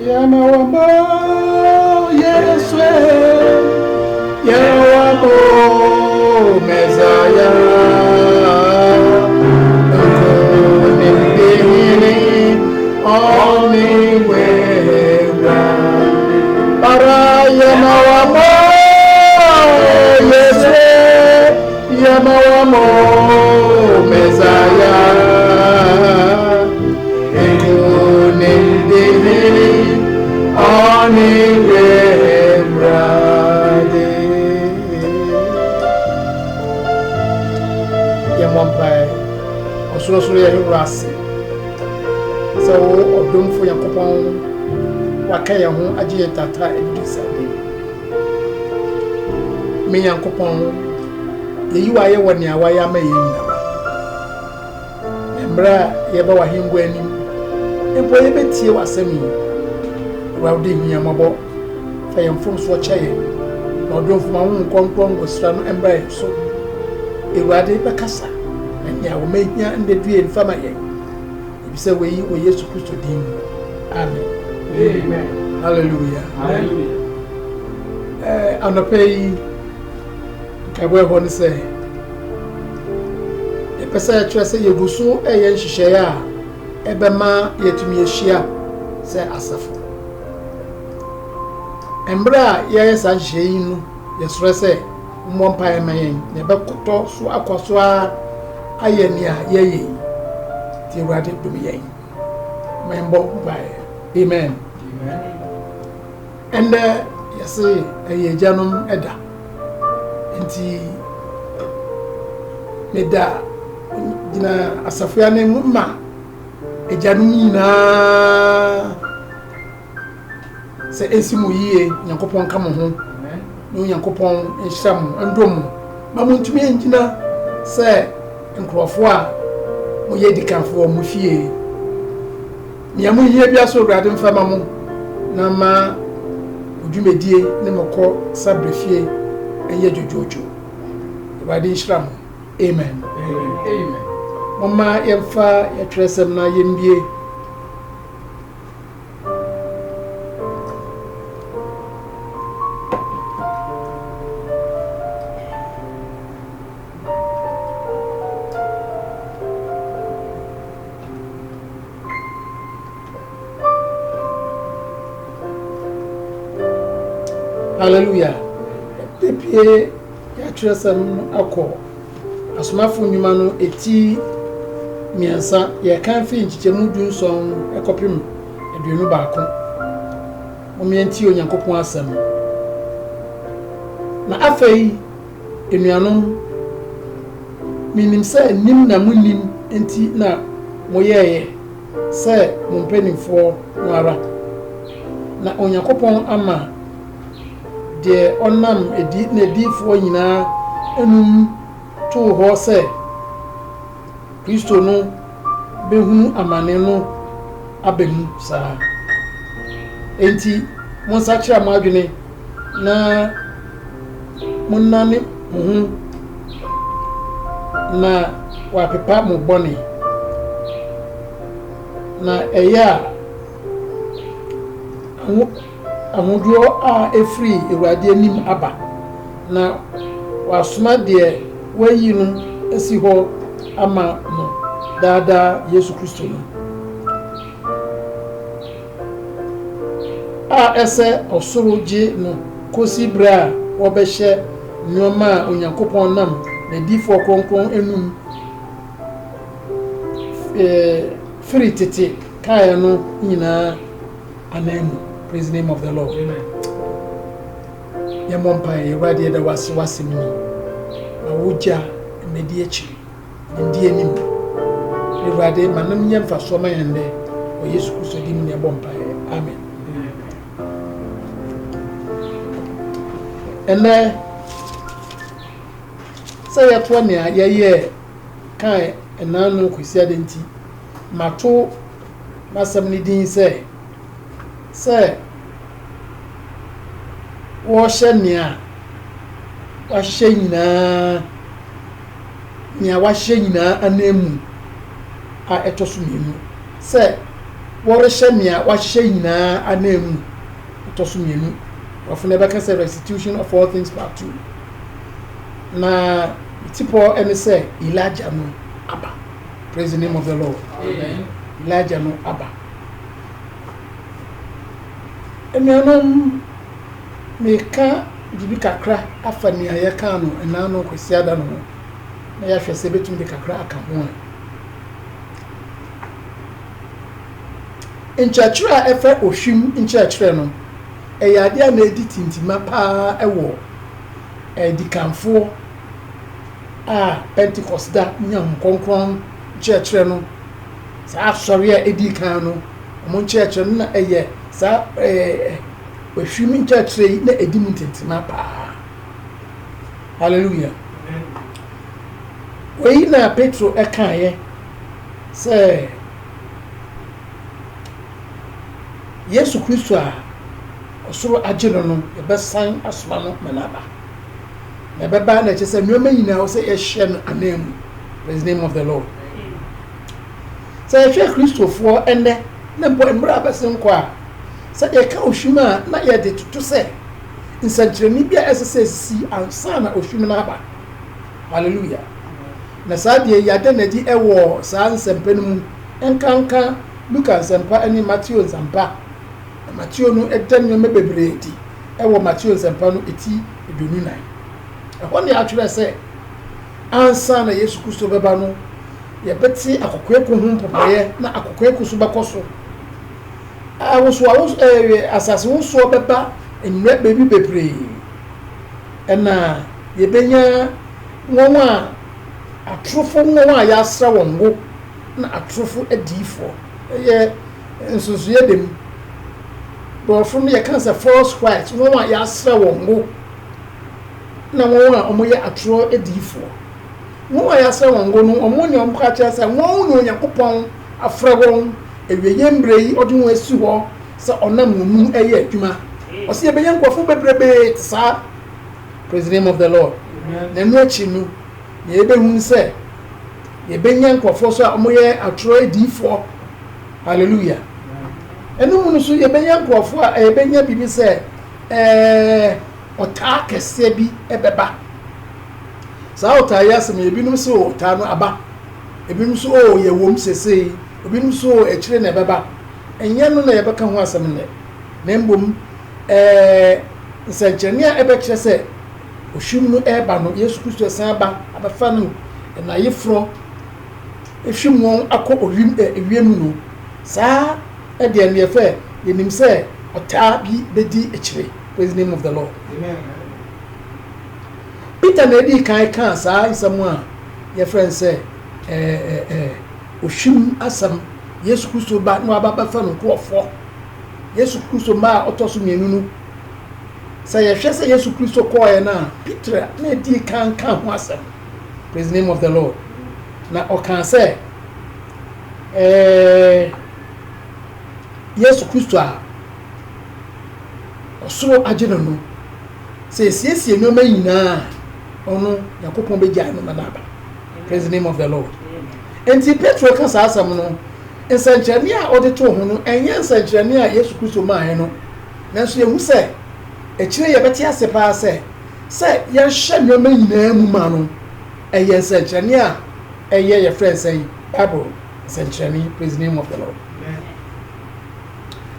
Yamawamo Yeswe Yamawamo Messiah only way round. Para Yamawamo Yeswe Yamawamo Messiah Osoro ya hurase so odom fo yakopon wakaya ho agye tata edisade me yakopon yeyi waye woni awaye amaye nyina membra ye ba wahengwa anim ebo ye betie wasemi rawde hia mabo fa yemfom so chaye na odom fo ma ho nkonkon gosra no embra so ewade bekasa ya wo mehia ndedue nfama ye ibise we Yesu Kristo din amen amen hallelujah hallelujah anopei kabwe hon se e pesa trese yegusu eye nhihye ya ebema yetumi ehia se asafo embra ye sa nhihye yi no yesoro se mmọ mpa emen ne bekoto so akoso a ayenia yeye ti rade dum yen membo bai amen and yes eye janum eda enti meda dina asafia ne mma ejanum nyina se esimu yie nyankopon ka mo ho no nyankopon enhyam ndom ma muntumi engina se nkrofo a mo ye dikanfo mo fie nia mo yie bia so urade mfama mo na ma odwumedie ne moko sabre fie enye jojojo urade nhram amen amen mama yemfa yetresem na yembie hallelujah pepie ya tresem akọ asomafo nyuma no eti miansa ya kan fi nchichemu dunson ekopim aduonu baako omienti onyankopon asem na afei enuanom minim se nim na munim enti na moyeye se mompenifo no ara na onyankopon ama de onam edi na difo nyina enum to ho se Kristo no behu amane no abemu sa enti monsa kira madwene na munnane muhu na wapepa mo bone na eya amuduo a efri ewade anim aba na wasoma de wayi no esi ho ama no dada Yesu Kristo no a ese osoroje no kosi bra obehye nyoma onyankopon nam na difo kronkron enum free tete kaya no nyina anemu. Praise the name of the Lord. amen Yamompa ewade da wasimini na woja medi echi ndi enim ewade manam nyamfa so ma yende o Yesu Kristo di mu ne bompa amen ene say yato ne ayeye kai enanu kwisi adenti mato masam ni din se wo hye nia wa hye nyina anemu a etoso mienu se wɔrehyɛ nea wahyehyɛ nyinaa anam to so mienu of never can say restitution of all things part 2 na tipo any say Elijah no aba. Praise the name of the Lord. Amen. Elijah no aba. Emianom meka dibi kakra afa ni ayeka no ena no kwesi ada no na ya hwese betum de kakra aka ho a nchachira efe ohwim nchachira no eyade a na edi tintima pa ewo dikanfo a Pentecost da nyam konkron nchachira no sa asori a edi kan no mo nchachira na eye sa ohwim nchachira na edi tintima pa. Hallelujah. We na Petro ekaye say Yesu Kristo a osoro ageno no ebesan asoma no manaba na beba na che say nyoma nyina o say ehye no anam. Praise the name of the Lord. Say ehwe Kristofo ene na mbo emra besen kwa say e ka ohwima na ye de tutu say nsantreni bia SSC ansa na ohwim na aba. Hallelujah. Na saadie yade na di ewo saa nsempenu mu enkanka Luka nsempa ani Matthew nsempa. Matthew no edanyo mebebre di ewo Matthew nsempa no eti edonu nan. Ehwo ne atwere se ansa na Yesu Kristo beba no ye beti akokweku hu mpopaye na akokweku so bekoso. Awoso asase wo so beba enwe bebi bebre. Ena ye benya nwa atrofo nwa ya asra wongo na atrofo adifo ye nsusu ye dem bo from ye cancer false Christ nwa ya asra wongo na nwa omo ye atro adifo nwa ya asra wongo no omo ne omo ka cha sa nwa no Yakobon afra won ewiye mbrei odun esi ho sa onam mu eye adwuma o se ye benya nkofo bebrebe sa. Praise the name of the Lord. Na no achi no ye be hu se ye benya nkofo so a omoye atro adifo. Hallelujah. Enu mu no so ye benya nkofo a ye benya bibi se ota kese bi ebeba sa ota yasem ye binum so ota no aba ebinum so ye wom sesei ebinum so ekire na ebeba enye no na ye beka ho asem ne na mbom nsanchania ebekire se ohwim no eba no Yesu Kristo san ba abafa no na yefro ehwim won akọ ohwim ewiem no saa ede ne yefe yenim se ota bi bedi ekire. Praise the name of the Lord. Amen. Peter na edi kan saa isamu a ye friend say ohwim asam Yesu Kristo ba no abafa no nkofo Yesu Kristo ma otoso mienu no say ye hwe say Yesu Kristo koye na Peter na edi kan ho asam. Praise the name of the Lord. Na o kan say Yesu Kristo a osoro ageno no say siesie no manyina ono Yakobon begya no manaba. Praise the name of the Lord. Enti Petro ka sa asam no nsanchani a ode to ho no enye nsanchani a Yesu Kristo maaye no nanso ye hu say ekire ye beti ase pa say ye hye no manyina mu ma no eye nsanchani a eye ye friend say Bible nsanchani. Praise the name of the Lord.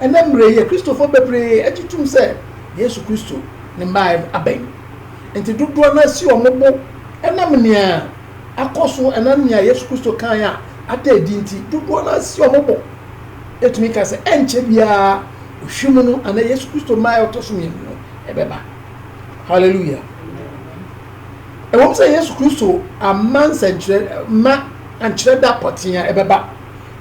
And then ye Christopher bebre etitum say Yesu Kristo ne mai aben enti dodo na si omobo enam nia akoso enam nia Yesu Kristo kan ya ata edinti dodo na si omobo etumi ka say enche bia ohwim no ana Yesu Kristo mai otoso mi no ebeba. Hallelujah. E won say Yesu Kristo amman sanchire ma anchire da potia ebeba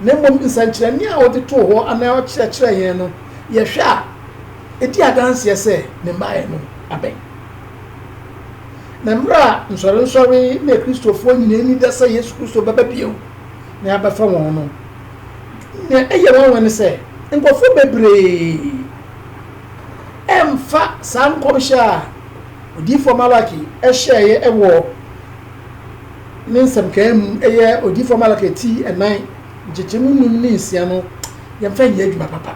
na mom nsanchirani a wode to ho ana o kyerɛkyerɛ yɛn no yɛhwɛ a edi adanse sɛ ne maaye no aben na mra nsɔre na Kristofo nyina ni da sɛ Yesu Kristo baba bio na abafa wɔn no na ɛyɛ wɔn ne sɛ nkɔfo bebree emfa san kɔmhyɛ a odifo Malaki ɛhyɛɛ ɛwɔ ne nsɛm kan mu ɛyɛ odifo Malaki ti ɛnan nkyekyemunum ne nsia no yɛmfa nyɛ adwuma papa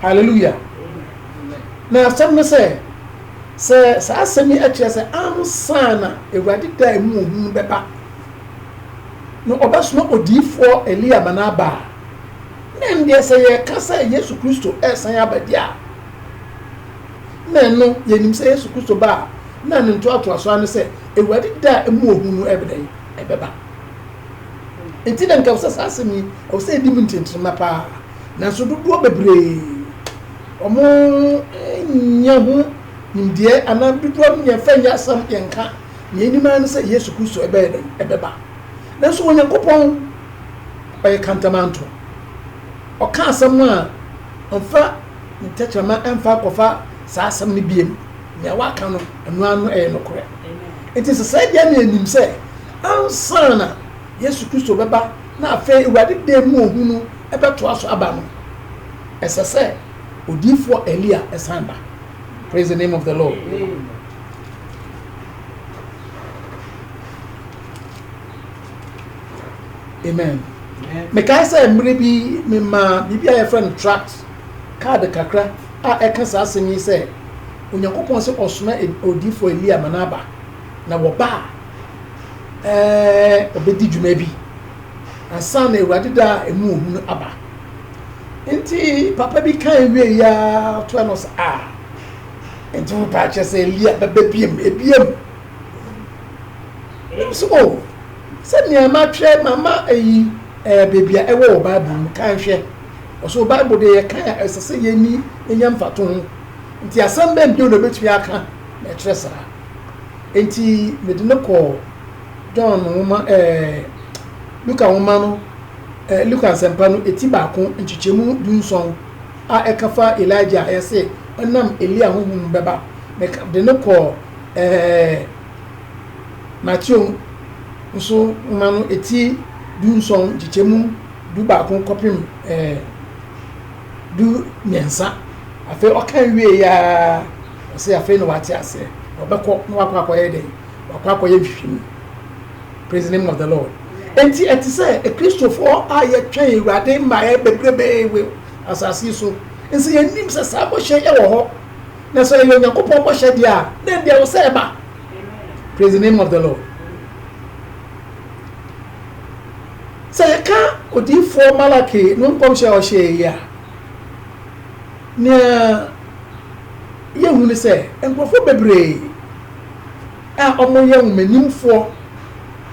hallelujah na asɛm no sɛ saa asɛm yi akyerɛ sɛ ansa na awurade da emu ohun bɛba no ɔbɛsoma odiifoɔ Elia ma na aba na ndeɛ sɛ yɛka sɛ Yesu Kristo ɛsan abadi a na no yɛnim sɛ Yesu Kristo ba na ne ntoatoaso ano sɛ awurade da emu ohun no ɛbɛba enti na nka sɛ saa asɛm yi ɛwɔ sɛ ɛdi mu ntentenema paa nanso dodoɔ bebree ɔmo nyɛ ho nimdeɛ anaa dodoɔ no yɛmfa nyɛ asɛm yɛnka yɛnim ara no sɛ Yesu Kristo ɛbɛba nanso Onyankopɔn ɔyɛ kantamanto ɔka asɛm a ɔmfa ne tɛkyerɛma ɛmfa akɔfa saa asɛm no biem nea waka no ɛnoa no ɛyɛ nokorɛ enti sɛ saa deɛ no yɛnim sɛ ansa na Yesu Kristo bɛba na afei awurade da mu ohu no ɛbɛtoa so aba no ɛsɛ sɛ odiifoɔ Elia ɛsan ba. Praise the name of the Lord. Amen. Mekai sɛ mmere bi mema biribi a yɛfrɛ no tract card kakra a ɛka saa asɛm yi sɛ Onyankopɔn sɛ ɔsoma odiifoɔ Elia ma na aba na wɔba ɔbɛdi dwuma bi ansa na awurade da emu ohu no aba nti papa bi kan wie ya to no sɛ nti wo pa kyɛ sɛ Elia bɛbɛ ebiem so sɛ nea matwɛ mama ayi baby a ɛwɔ wɔ Bible mu kan hwɛ ɔso Bible de yɛ kan a ɛsɛ sɛ yɛni ɛnya mfato ho nti asɛm bɛn bi no betumi aka na ɛkyerɛ saa nti mede no kɔ John nwoma Luka nwoma no Luka nsɛmpa no eti baako nkyekyɛmu 17 a ɛkafa Elijah a ɛsɛ ɔnam Elia honhom bɛba de no kɔ Matthew nso nwoma no eti 17 nkyekyɛmu 2 baako kɔpem 2 mmiɛnsa afei ɔka wie ya ɔsɛ afei na wate ase ɔbɛkɔ na wakɔ akɔyɛ den wakɔ akɔyɛ hwehwɛmu. Praise the name of the Lord. Enti ɛte sɛ Kristofo a yɛtwɛn awurade mmaeɛ bebrebe we asase so nso yɛnim sɛ saa bɔhyɛ ɛwɔ hɔ na sɛ yɛ Onyankopɔn bɔhyɛ deɛ a na deɛ wɔ sɛ ɛba. Praise the name of the Lord. Sɛ yɛka odiifoɔ Malaki no nkɔmhyɛ a ɔhyɛ yi a nea yɛhu ne sɛ nkurɔfoɔ bebree a ɔmo yɛ nhumanimfoɔ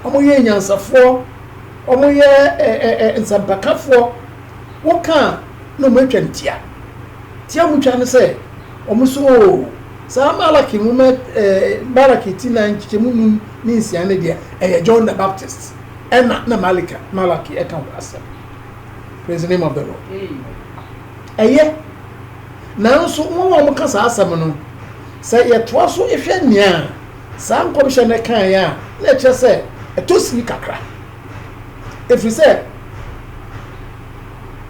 ɔmo yɛ nyansafoɔ ɔmo yɛ nsampakafoɔ wɔka na ɔmo atwa ntia mo twa ne sɛ ɔmo so saa Malaki nwoma Malaki ti na nkyɛmu num ne nsia ne deɛ ɛyɛ John the Baptist ɛna na Malaki ɛka ho asɛm. Praise the name of the Lord. Ɛyɛ nanso wɔn a wɔka saa asɛm no sɛ yɛtoa so ehwɛ nea saa nkɔmhyɛ ne kan yɛ a na ɛkyerɛ sɛ ɛtɔ sini kakra ɛfiri sɛ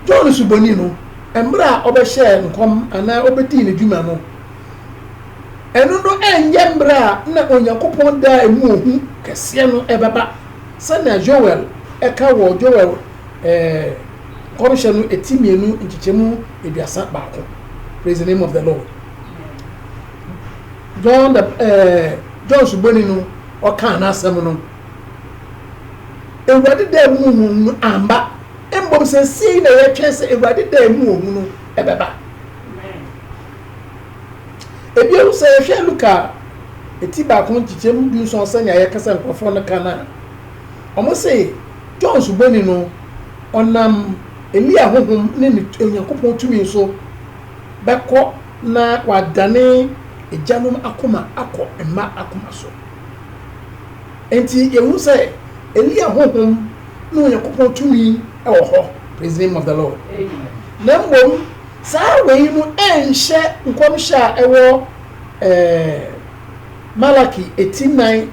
John suboni no mmerɛ a ɔbɛhyɛ nkɔm anaa ɔbɛdii ne dwuma no ɛno no ɛnyɛ mmerɛ a na Onyankopɔn da emu ohu kɛseɛ no ɛbɛba sɛnea Joel ɛka wɔ Joel nkɔmhyɛ no eti mmienu nkyekyɛmu 31. Praise the name of the Lord. John suboni no ɔka n'asɛm no awurade da emu ohu no amba mbom sɛ sei na yɛtwɛn sɛ awurade da emu ohu no ɛbɛba. Ebien sɛ yɛhwɛ Luka eti baako nkyekyɛmu 17 sɛnea yɛkasa nkurɔfoɔ no ka na ɔmo sɛ John suboni no ɔnam Elia honhom ne Onyankopɔn tumi so bɛkɔ na wadane agyanom akoma akɔ mma akoma so enti yɛhu sɛ Elia honhom ne Onyankopɔn tumi ɛwɔ hɔ. Praise the name of the Lord. Na mmom saa wei no ɛnhyɛ nkɔmhyɛ a ɛwɔ Malaki eti 9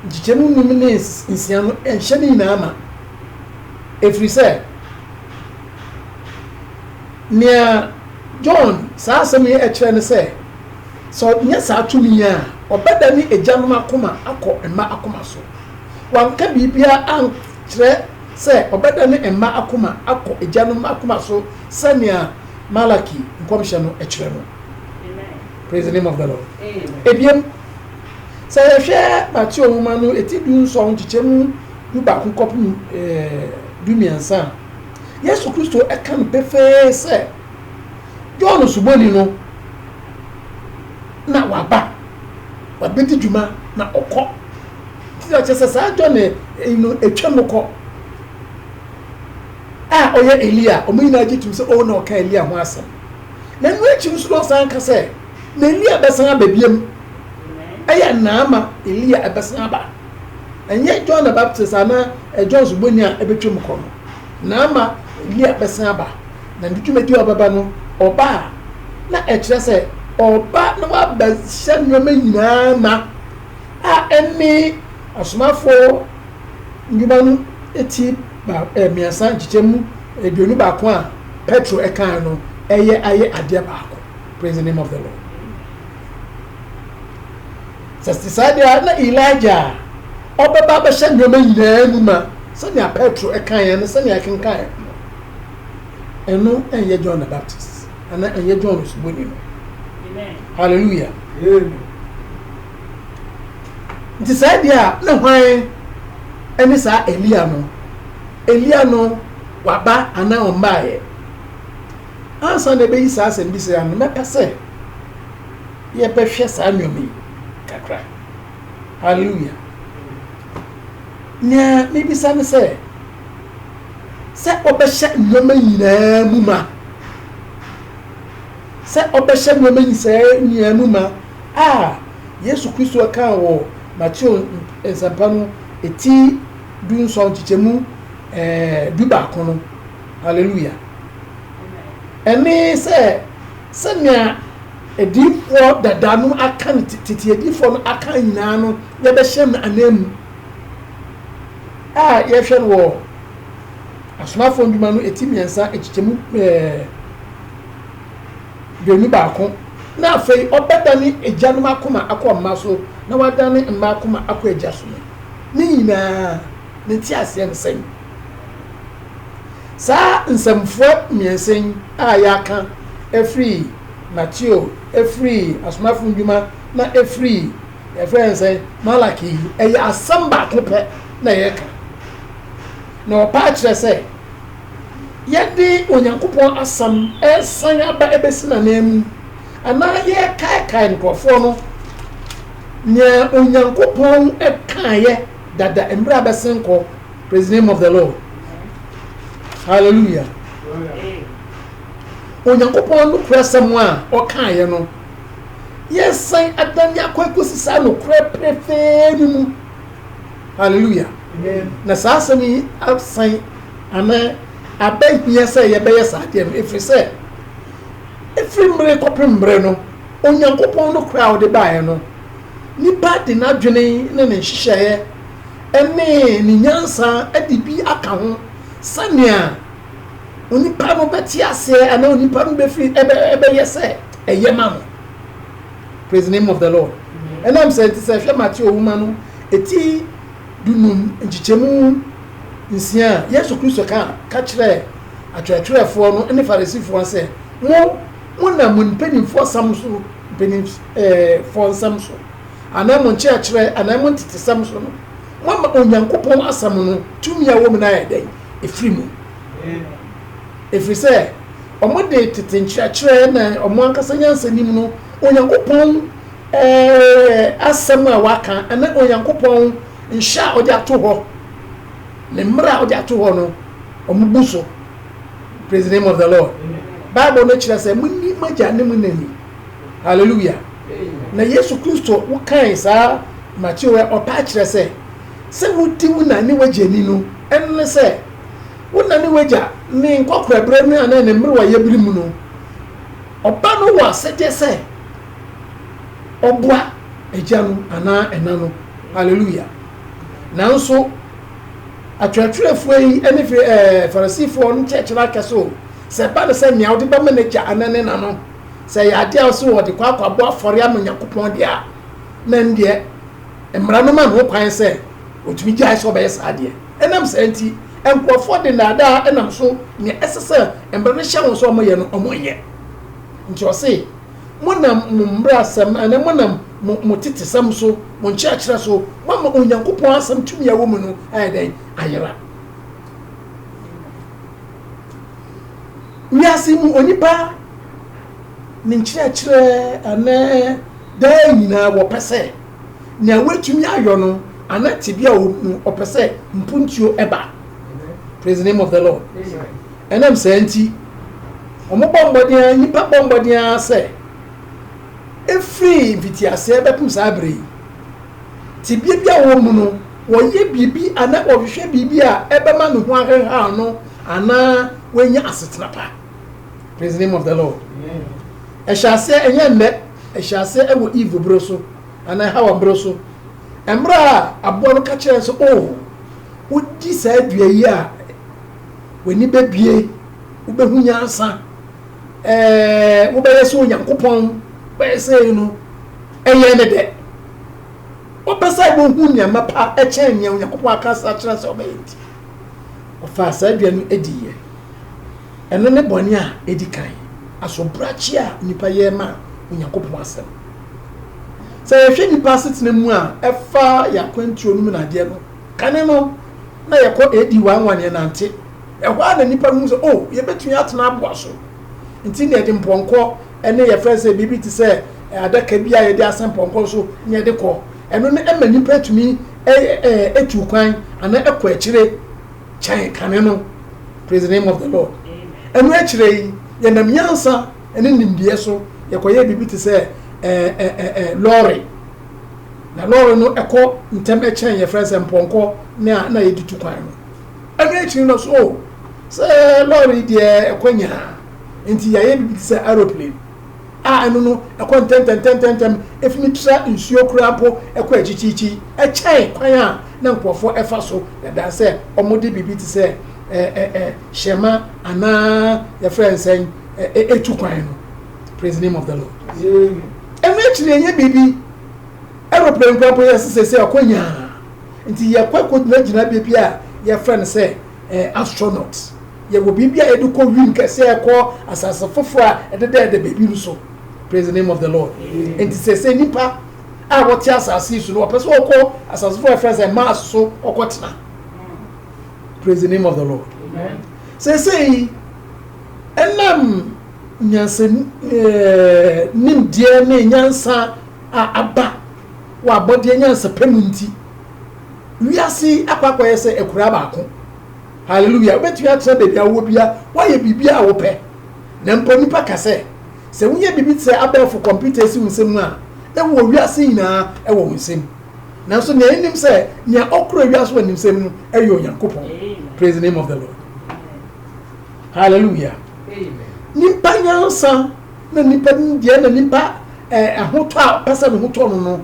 nkyekyɛmu num ne nsia no ɛnhyɛ ne nyinaa ma ɛfiri sɛ nea John saa asɛm yi ɛkyerɛ ne sɛ nyɛ saa tumi a ɔbɛda ne agyanom akoma akɔ mma akoma so wanka biribia ankyerɛ sɛ ɔbɛda ne mma akoma akɔ agyanom akoma so sɛnea Malaki nkɔmhyɛ no ɛkyerɛ no. Praise the name of the Lord. Ebiem sɛ yɛhwɛ Matthew nwoma no eti du nson kyekyɛmu du baako kɔpem du mmiɛnsa Yesu Kristo ɛka no pɛfɛɛ sɛ John suboni no na wabɛdi dwuma na ɔkɔ ti a kyerɛ sɛ saa John no etwa mu kɔ a ɔyɛ Elia ɔmo nyinaa gye tum sɛ ɔwɔ na ɔka Elia ho asɛm na no akyi nso ɔsan ka sɛ na Elia bɛsan aba biem ɛyɛ naama Elia ɛbɛsan aba ɛnyɛ John the Baptist ana John suboni a ɛbɛtwa mu kɔ no naama Elia bɛsan aba na ne dwumadi ɔbɛba no ɔba na ɛkyerɛ sɛ ɔba na waba hyɛ nneɛma nyinaa ma a ɛne asomafoɔ ndwuma no eti mmiɛnsa nkyekyɛmu aduonu baako a Petro ɛkan no ɛyɛ ayɛ adeɛ baako. Praise the name of the Lord. Saa deɛ na Elijah ɔbɛba bɛhyɛ nneɛma nyinaa mu ma sɛnea Petro ɛkan yɛ no sɛnea ɛkenkan yɛ ɛno ɛnyɛ John the Baptist ana ɛnyɛ John suboni no. Hallelujah. Nti saa deɛ a na hwan ɛne saa Elia no waba ana ɔmbaeɛ ansa na ɛbɛyi saa asɛm bi sɛ ano mɛpɛ sɛ yɛbɛhwɛ saa nneɛma yi kakra. Hallelujah. Nea mebisa ne sɛ ɔbɛhyɛ nneɛma nyinaa mu ma sɛ ɔbɛhyɛ nneɛma nyinaa mu ma a Yesu Kristo aka wɔ Matthew nsɛmpa no eti du nson kyekyɛmu du baako no. Hallelujah. Ɛne sɛnea adiifoɔ dada no aka no tete adiifoɔ no aka nyinaa no yɛbɛhyɛ no anamu a yɛhwɛ no wɔ asomafoɔ ndwuma no eti mmiɛnsa ekyekyɛmu duonu baako na afei ɔbɛdane agyanom akoma akɔ mma so na wadane mma akoma akɔ agya so ne nyinaa ne ti aseɛ no sɛn saa nsɛmfoɔ mmiɛnsa yi a yɛaka efiri Matthew efiri asomafoɔ ndwuma na efiri ɛfrɛ nsɛn Malaki ɛyɛ asɛm baako pɛ na yɛka na ɔpa akyerɛ sɛ yɛde Onyankopɔn asɛm ɛsan aba ɛbɛsi n'anan mu anaa yɛkaekae nkurɔfoɔ no nea Onyankopɔn ɛkaeɛ dada mmerɛ a bɛsen kɔ. Praise the name of the Lord. Hallelujah. Onyankopɔn no kura sɛm a ɔkaeɛ no yɛsan adane akɔ ekosi saa no kura pɛfɛɛ no mu. Hallelujah. Na saa asɛm yi asan ana abɛhia sɛ yɛbɛyɛ saa deɛ no ɛfiri sɛ ɛfiri mmere kɔpem mmere no Onyankopɔn no kura a ɔde baeɛ no nipa de n'adwene ne ne nhyehyɛeɛ ɛne ne nyansa ade bi aka ho sɛnea onipa no bɛte aseɛ ana onipa no bɛfiri ɛbɛyɛ sɛ ɛyɛ ma no. Praise the name of the Lord. Ɛnam sɛ nti sɛ hwɛ Matthew nwoma no eti dunum nkyekyɛmu nsia Yesu Kristo ka kyerɛ atwerɛtwerɛfoɔ no ne Farisifoɔ sɛ mo na mo mpanimfoɔ sam so mpanimfoɔ nsam so anaa mo nkyerɛkyerɛ anaa mo ntete sam so no mo ama Onyankopɔn asɛm no tumi a wɔ mu na yɛ dɛn efiri mu efiri sɛ ɔmo de tete nkyerɛkyerɛ na ɔmo ankasa nyansa nim no Onyankopɔn asɛm a waka ana Onyankopɔn nhyɛ a ɔde ato hɔ ne mmerɛ a ɔde ato hɔ no ɔmo bu so. Praise the name of the Lord. Bible no kyerɛ sɛ munni magya ne mu nani. Hallelujah. Na Yesu Kristo wokan saa Matthew ɔpa kyerɛ sɛ wodi wo na ne wagya ni no ɛne sɛ wo na ne wagya ne nkɔkora brɛ ne ana ne mmerɛ wɔ yɛbiri mu no ɔba no wɔ asɛdeɛ sɛ ɔboa agya no anaa ɛna no. Hallelujah. Nanso atwerɛtwerɛfoɔ yi ɛne Farisifoɔ no kyerɛkyerɛ aka so sɛ ba no sɛ nea wode bɛma no agya ana ne na no sɛ yɛ adeɛ a so wɔde kɔ akɔabɔ afɔre ama Nyankopɔn deɛ a na ndeɛ mmara no ma no ho kwan sɛ otumi gyae sɛ ɔbɛyɛ saa adeɛ ɛnam saa nti Enkofo de nada enam so ne esese embre ne hye won so omoye no omoye nti o se monam mumbra asem ane monam mo tete sam so mo nche akira so mama onyankopon asem tumi ya wo mu no ayeden ayera wiase mu onipa ne nche akira ane da nyina wo pese ne awatumi ayo no ana tibia wo opese mpuntuo eba. Praise the name of the Lord. And I'm saying ti omo bombodia nipa bombodia say every invitiase bepum sabre ti bia wo mu no wo ye bibi ana wo hwe bibi a ebema no ho aheha no ana wenya asetena pa. Praise the name of the Lord. Eshase enye nne eshase ewo evil broso ana hawa broso emra abo no ka kire so oh wodi sa dua yi a wani bebie wobehu nyansa wobeye so Nyankopon bese no eye ne de opesa bo hu nyama pa eche nya Nyankopon akasa kire se obeyiti ofa sa dua no ediye eno ne boni a edikan asobrachi a nipa ye ma Nyankopon asem se ehwe nipa setena mu a efa yakwantuo no mu na de no kane no na yakọ edi wanwan ye nante ehwa na nipa mu so oh ye betun atena aboa so nti ne de mponko ene ye frese bibi ti se adaka bia ye de asem mponko so ne de kọ eno ne ema nipa tumi etu kwan ana ekọ akire chan kane no. Praise the name of the Lord. Eno akire ye nam yansa ene nimdie so ye kọ ye bibi ti se lorry na lorry no ekọ ntem echen ye frese mponko na ye ditu kwan no ene akire no so say lorry de ekonya nti ya ye bi say aeroplane anu no ekọ tentem efimi tra nsuo krapo ekọ achichichi echai kwan a na nkofo efa so da say omode bibi ti say shema ana ya friends etu kwan no. Praise the name of the Lord. Eventually enye bibi aeroplane krapo ya say ekonya nti ya kwako na bibi a ya friend say astronaut ye go bibia eduko win kese ekọ asase foforo a edede baby no so. Praise the name of the Lord. And say nipa a what asase so no person okọ asase foforo friends and mass so okotena. Praise the name of the Lord. Amen. Say enam nyansa nim die na nyansa aba wa body nyansa pemunti wiase akwakwa yese ekura baako. Hallelujah. Obetu ya tse bebia wo bia wa ye bibia wo pe na mpo nipa kase se wonye bibi tse abefo computer si wunsem a e wo wiase nyina e wo wunsem na so ne enim se ne okro wiase wo nimsem no e yo Nyankopon. Praise the name of the Lord. Hallelujah. Amen. Nipa nyansa na nipa ndie na nipa ahoto a pesa no hoto no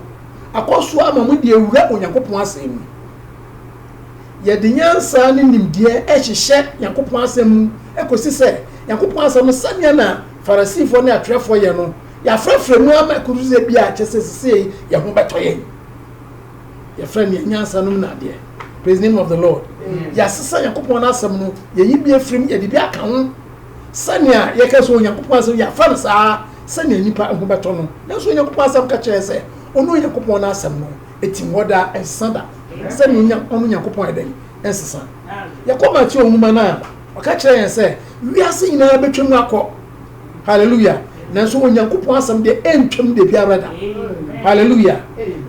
akoso ama mu de ewura Onyankopon asem ye de nyansa ne nimdie ehihye Nyankopon asem ekosi se Nyankopon asem sanya na farisifo ne atrefo ye no ya frafre mu ama kuruze bia chesesese ye ho betoye ye frame ye nyansa no na de. Praise the name of the Lord. Ya sesa Nyankopon asem no ye yibie frim ye de bia ka ho sanya ye kaso Nyankopon asem ya fa sa sanya nipa ho beto no na so Nyankopon asem ka kire se onu Nyankopon asem no etimwoda ensada sanya onu Nyankopon eden ensesa yakoma ti ohuma na aka kire yen se wiase nyina betwem akọ. Hallelujah. Na so Nyankopon asem de entwem de biara da. Hallelujah.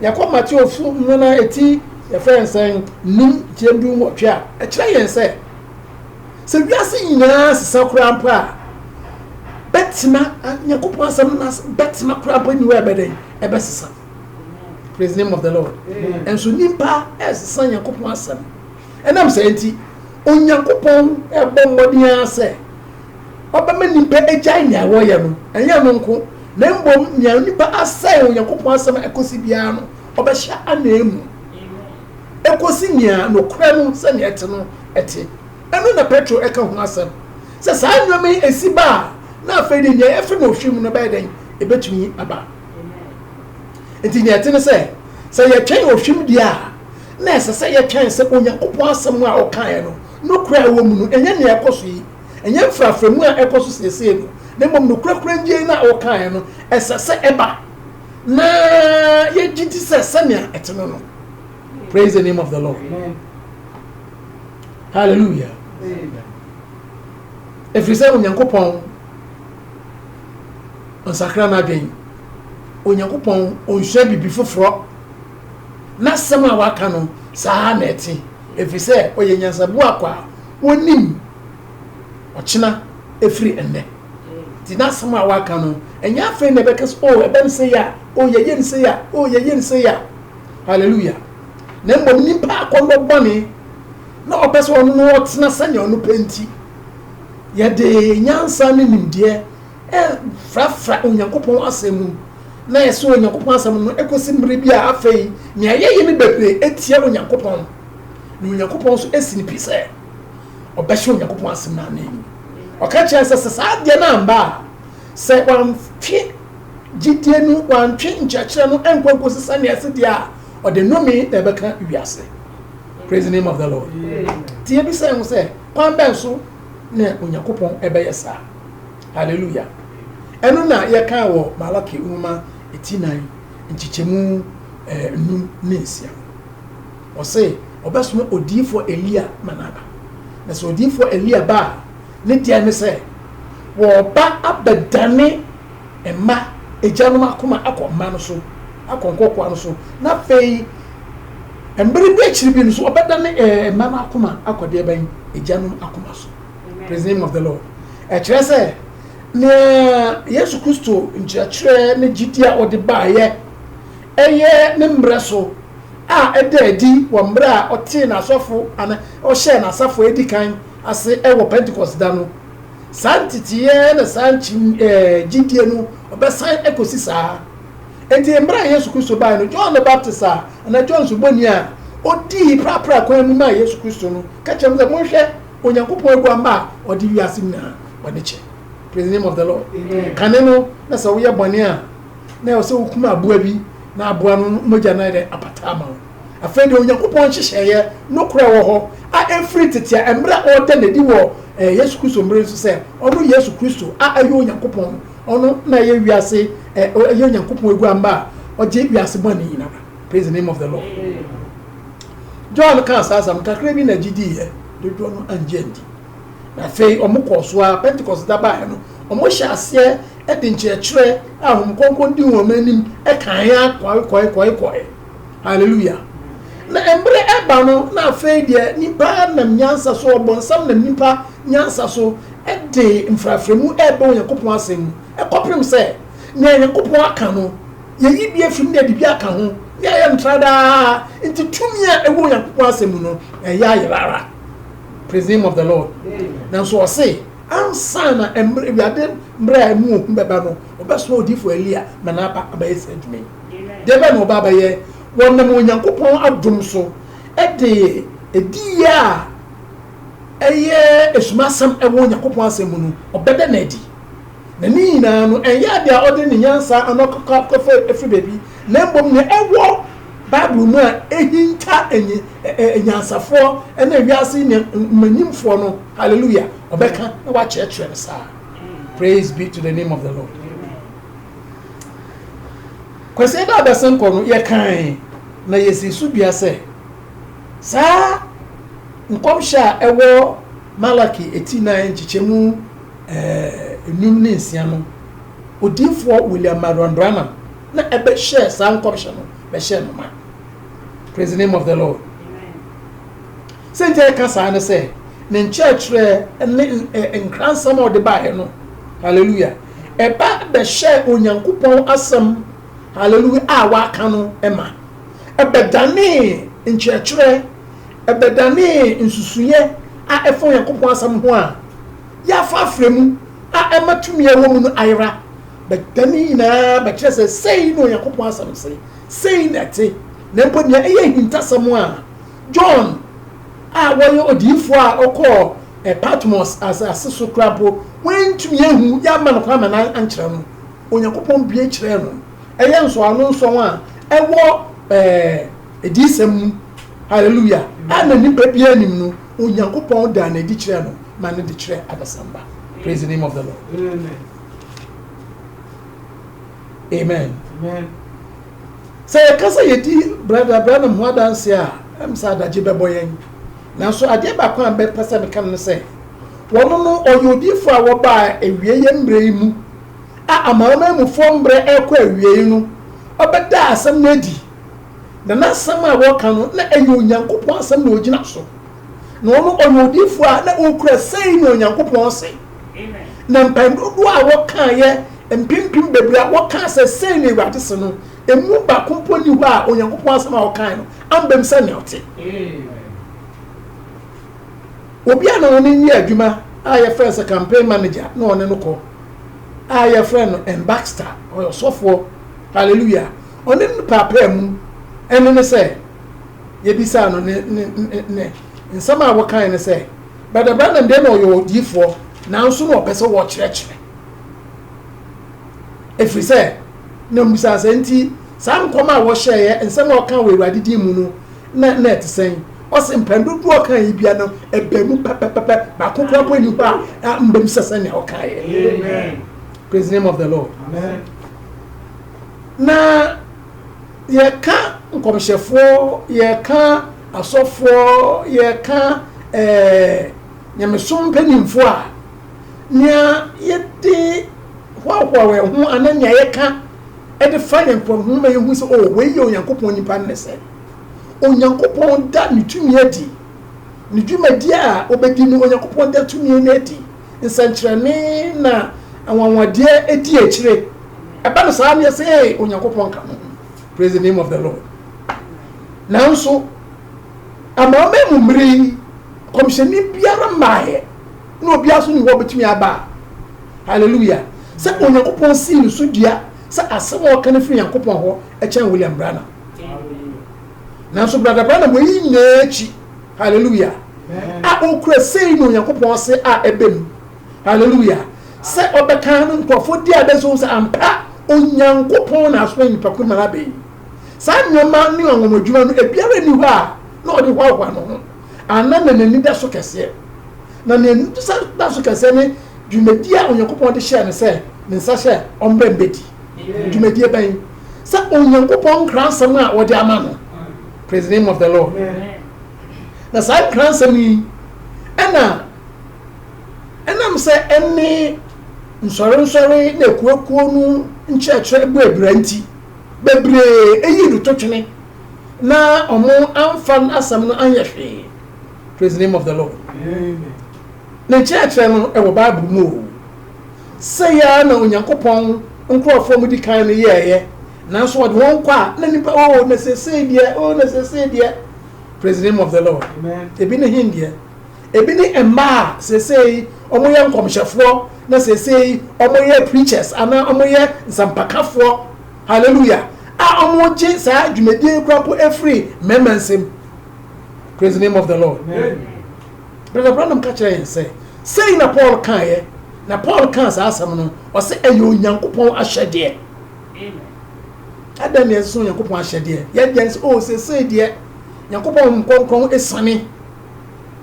Yakoma ti ofu na eti ya friends num tiendu motwe a kire yen se wiase nyina sesa kura mpa betima Nyankopon asem na betima kura mpa ni we beden ebesesa. Praise the name of the Lord. And so nimpa esesa Nyankopon asem enam say enti Onyankopon ebommodin ase obama nimpa ejai nya wo ye no enya no nko na mbom nya nipa asai Onyankopon asem ekosi bia no obehya anemu ekosi nya no kra no se ne ete no ete eno na Petro eka ho asem se sa anwame esiba na afedi nya efe no hwim no ba den ebetumi aba. Enti nya ete no se ye twen ohwim dia na esese ye twen se Onyankopon asem a okan no no kura wo mu no enye ne ekoso yi enye mfraframu a ekoso sese no na mom no kura ngie na o kan no esese eba na ye gidi sese ne eteno no. Praise the name of the Lord. Amen. Hallelujah. Amen. If you say onyankopon onsakra na adwen onyankopon onhwe bibi foforo na sema waka no saa na eti if you say oyenyansabu akwa wonim ochina efiri enne ti na sema waka no enya afa na bekas ebem say ya yeyen say ya yeyen say ya. Hallelujah. Na mbom nimpa akondo bone na opeso ono no otena sanya ono penti ya de nyansa ne nimde frafra onyankopon asemu na yeso onyankopon asemu no ekosi mbre bia afei ne ayeye ne bebre etia onyankopon na onyankopon so esini pise obehye onyankopon asemu na nemi okacha sese saade na amba se wamtwe gidie no wantwe nchachira no enkwanko sesa ne asedia ode nomi na beka wiase. Praise the name of the Lord. Tie bi say say kwan ben so na onyankopon ebeyesa. Hallelujah. Enu na ye kan wo Malaki uma etinan nchichemu num nensia. O say obeso odifo Elia manaba. Na so odifo Elia ba ne dia ne say wo ba abedane emma ejanum akoma akoma no so akonkokwa no so na fei embere bi achiri bi no so obedane mama akoma akode ban ejanum akoma so. Praise the name of the Lord. Ekire say na Yesu Kristo nchire ne gidia ode baaye eye ne mbre so a edadi wo mbre a ote na asofo ana o share na asafo edikan ase ewo Pentecost da no santitiye na sanchi gidie no obesan ekosi saa. Enti embra Yesu Kristo ba no John the Baptist na John suboni a odi prapra kwan mu ma Yesu Kristo no ka chem ze monhwe onyankopon egwamba odi wiase na bone che. Praise the name of the Lord. Kane no na sa wo ye bone a na o se okuma aboa bi na aboa no moja na ide apatama afende onyankopon hyehyeye no kura wo ho a every titia embra order na di wo Yesu Kristo mbre so se ono Yesu Kristo a ayo onyankopon ono na ye wiase ye onyankopon egwamba oje wiase bone yina. Praise the name of the Lord. John kan sasam kakra bi na gidi ye dodo no anjendi na fei omokoso a Pentecost da ba no omo hyase e de nkyerɛkyerɛ ahom konkon di wo manim e kan ya koi. Hallelujah. Na embre eba no na fei de nipa na nyansa so obonsam na nipa nyansa so e de mfrafremu e ba onyankopon asem e koprim se na onyankopon aka no ye yibi afim na de bi aka ho ya ya ntrada nti tumia e wo onyankopon asem no e ya yirara. Praise the name of the Lord. Now so I say ansana embre biade mbra emu mbeba no obeso odifo Elia manaba abayese adwumi debe no baba ye wonnam onyankopon adom so ede ediya eye esumasam ewo onyankopon asem no obede na edi na ni na no eya de a ode ni nyansa anokaka kofa efri baby na mbom ne ewo Bible mu a ehinta enyansafo ena wiase ne manimfo no. Hallelujah. Obeka na wa church sa. Praise be to the name of the Lord. Kwese da besan ko no ye kan na yesisu bia se sa nkomsha ewo Malaki 89 chichemu enum ne nsia no odifo William Marwandrana na ebe share sa nkomsha no be share no ma. Praise the name of the Lord. Amen. Sente kasa na say ne churchre en kransam of the Bible no. Hallelujah. Eba be share onyankopon asem. Hallelujah. Wa kanu ema. Ebe dane en churchre ebe dane nsusuye a efo onyankopon asem ho a ya fa fremu a ematumi ewo mu no ayra. Be dane na be kire say no onyankopon asem say that nempo nya eye hintasam a John a woyo odifo a okọ Patmos as aseso krapo wentumi ehu ya ma no kwa ma na ankyere no onyankopon bie kyere no eye nso ano nso a ewo edisem hallelujah ana ni bia nim no onyankopɔn da na di kyerɛ no ma ne di kyerɛ adasamba praise the name of the Lord amen sɛ kasa yedi brother Branham ho adanse a sa adagye bɛbɔ yɛn nanso adeɛ baako a bɛpɛ sɛ meka no sɛ wɔn no ɔyɔdifo a wɔba ewie yɛ mbrɛ yi mu a amamamufo mbrɛ ɛkɔ ewie yi no ɔbɛda asɛm no adi na n'asɛm a wɔka no na ɛyɛ onyankopɔn asɛm na ogyina so na wɔn ɔyɔdifo a na okura sɛn na onyankopɔn se na mpɛn dodo a wɔka yɛ mpimpim bebree a wɔka sɛ sɛn na Awurade se no emu baako mpo ni hɔ a onyankopɔn asɛm a wɔka no ambɛm sɛ na ɔte obi a na wɔn nyɛ adwuma a yɛfrɛ sɛ campaign manager na ɔne no kɔ a yɛfrɛ no Baxter ɔyɛ ɔsɔfoɔ hallelujah ɔne no paapaa mu ɛne ne sɛ yɛbisa no ne nsɛm a wɔkan ne sɛ Brother Branham de na ɔyɛ odiifoɔ nanso na ɔpɛ sɛ wɔkyerɛkyerɛ ɛfiri sɛ na mbisa sɛ nti saa nkɔm a wɔhyɛeɛ nsɛm a ɔka wɔ Awurade din mu no na ɛte sɛn ɔsɛ mpɛn dodoɔ ɔka yi bia no ɛbɛ mu pɛpɛpɛpɛ baako kora po ani hɔ a mbɛm sɛ sɛnea ɔkaeɛ amen praise the name of the Lord amen na yɛka nkɔmhyɛfoɔ yɛka asɔfoɔ yɛka nyamesom mpanimfoɔ a nea yɛde hoahoa wɔ ho ana nea yɛka ɛde fa yɛn nkɔmho ma yɛhu sɛ o wei yɛ onyankopɔn nipa ne sɛ onyankopɔn da ne tumi adi ne dwumadi a obɛdi no onyankopɔn da tumi no adi nsɛnkyerɛnne na awanwadeɛ adi akyire ɛba no saa neɛ sɛ onyankopɔn ka ho praise the name of the Lord nanso amaama mu mmere kɔmhyɛni biara mmaeɛ na obiara so ne hɔ bɛtumi aba hallelujah sɛ onyankopɔn sii no so dua sɛ asɛm a ɔka no firi nyankopɔn hɔ ɛkyɛn William Branham nanso Brother Branham wɔyi nyinaa akyi hallelujah a ɔkura sei na onyankopɔn se a ɛbɛm hallelujah sɛ ɔbɛka no nkurɔfoɔ di adɛ so sɛ ampa onyankopɔn na asoma nipa ko mara bɛyi saa nneɛma ne anwommadwuma no ebiara ni hɔ a na ɔde hoahoa no ho ana na n'ani da so kɛseɛ na n'ani da so kɛseɛ ne dwumadi a onyankopɔn de hyɛ no sɛ ne nsa hyɛ ɔmbɛn bɛdi dwumadi bɛn sɛ onyankopɔn nkransɛm a wɔde ama no praise the name of the Lord na saa nkransɛm yi ɛnam sɛ ɛne nsɔre na ekuokuo no nkyerɛkyerɛ bu abira nti bebree eyi no totwene na ɔmo amfa asɛm no anyɛ hwee praise the name of the Lord na nkyerɛkyerɛ no ɛwɔ Bible mu o sɛ ya na onyankopɔn nkurɔfoɔ mu di kan no yɛɛyɛ nanso wɔde wɔn kɔ a na nipa na sesei deɛ praise the name of the Lord ebi ne hin deɛ ebi ne mmaa sesei ɔmo yɛ nkɔmhyɛfoɔ na sesei ɔmo yɛ preachers ana ɔmo yɛ nsampakafoɔ hallelujah a ɔmo gye saa dwumadie kurapo efiri mmarima nsam praise the name of the Lord Brother Branham ka kyerɛ yɛn sɛ sei na Paul kaeɛ na Paul ka saa asɛm no ɔsɛ ɛyɛ onyankopɔn ahyɛdeɛ adam yɛ so onyankopɔn ahyɛdeɛ yɛdeɛ sɛ o sesei deɛ nyankopɔn nkɔnkɔn esane